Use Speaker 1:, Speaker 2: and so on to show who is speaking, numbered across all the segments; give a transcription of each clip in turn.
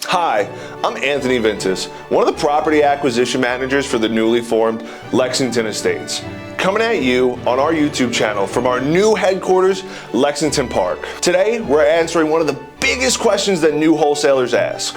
Speaker 1: Hi, I'm Anthony Vintus, one of the property acquisition managers for the newly formed Lexington Estates. Coming at you on our YouTube channel from our new headquarters, Lexington Park. Today, we're answering one of the biggest questions that new wholesalers ask.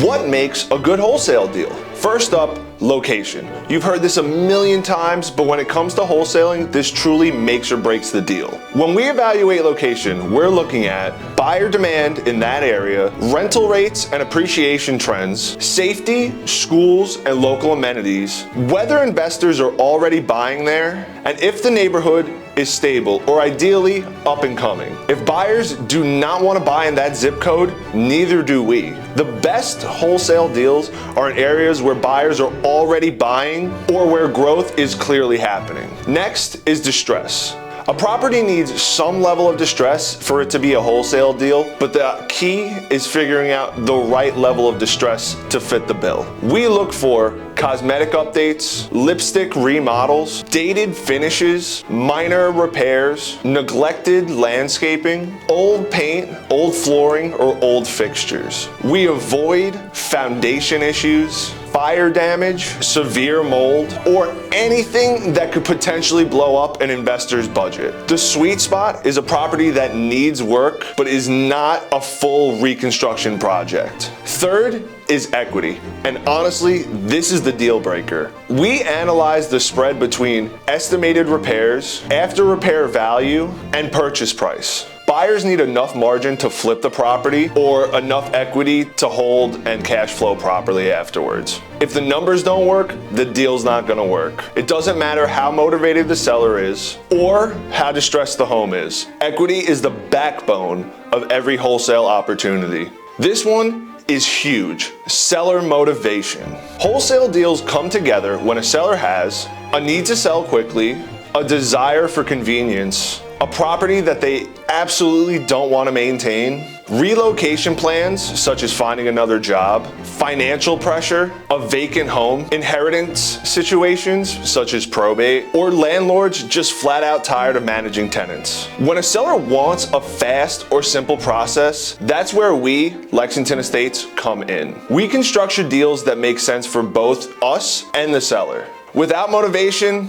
Speaker 1: What makes a good wholesale deal? First up, location. You've heard this a million times, but when it comes to wholesaling, this truly makes or breaks the deal. When we evaluate location, we're looking at buyer demand in that area, rental rates and appreciation trends, safety, schools, and local amenities, whether investors are already buying there, and if the neighborhood is stable or ideally up and coming. If buyers do not want to buy in that zip code, neither do we. The best wholesale deals are in areas where buyers are already buying or where growth is clearly happening. Next is distress. A property needs some level of distress for it to be a wholesale deal, but the key is figuring out the right level of distress to fit the bill. We look for cosmetic updates, lipstick remodels, dated finishes, minor repairs, neglected landscaping, old paint, old flooring, or old fixtures. We avoid foundation issues, fire damage, severe mold, or anything that could potentially blow up an investor's budget. The sweet spot is a property that needs work but is not a full reconstruction project. Third is equity, and honestly, this is the deal breaker. We analyze the spread between estimated repairs, after repair value, and purchase price. Buyers need enough margin to flip the property or enough equity to hold and cash flow properly afterwards. If the numbers don't work, the deal's not gonna work. It doesn't matter how motivated the seller is or how distressed the home is. Equity is the backbone of every wholesale opportunity. This one is huge. Seller motivation. Wholesale deals come together when a seller has a need to sell quickly, a desire for convenience, a property that they absolutely don't want to maintain, relocation plans such as finding another job, financial pressure, a vacant home, inheritance situations such as probate, or landlords just flat out tired of managing tenants. When a seller wants a fast or simple process, that's where we, Lexington Estates, come in. We can structure deals that make sense for both us and the seller. Without motivation,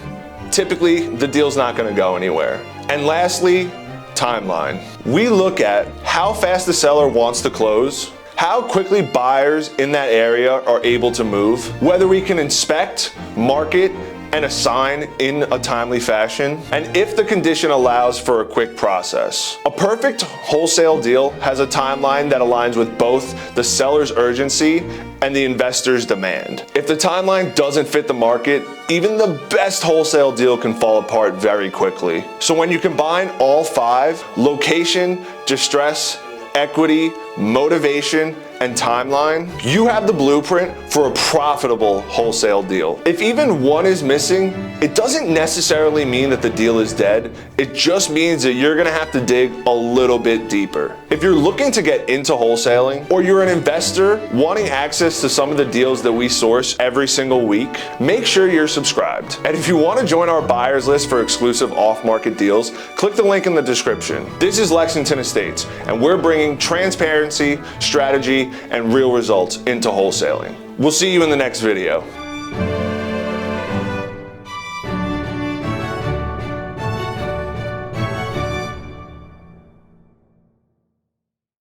Speaker 1: typically the deal's not going to go anywhere. And lastly, timeline. We look at how fast the seller wants to close, how quickly buyers in that area are able to move, whether we can inspect, market, and assign in a timely fashion, and if the condition allows for a quick process. A perfect wholesale deal has a timeline that aligns with both the seller's urgency and the investor's demand. If the timeline doesn't fit the market, even the best wholesale deal can fall apart very quickly. So when you combine all five, location, distress, equity, motivation, and timeline, you have the blueprint for a profitable wholesale deal. If even one is missing, it doesn't necessarily mean that the deal is dead. It just means that you're gonna have to dig a little bit deeper. If you're looking to get into wholesaling, or you're an investor wanting access to some of the deals that we source every single week, make sure you're subscribed. And if you want to join our buyers list for exclusive off-market deals, click the link in the description. This is Lexington Estates, and we're bringing transparency, strategy, and real results into wholesaling. We'll see you in the next video.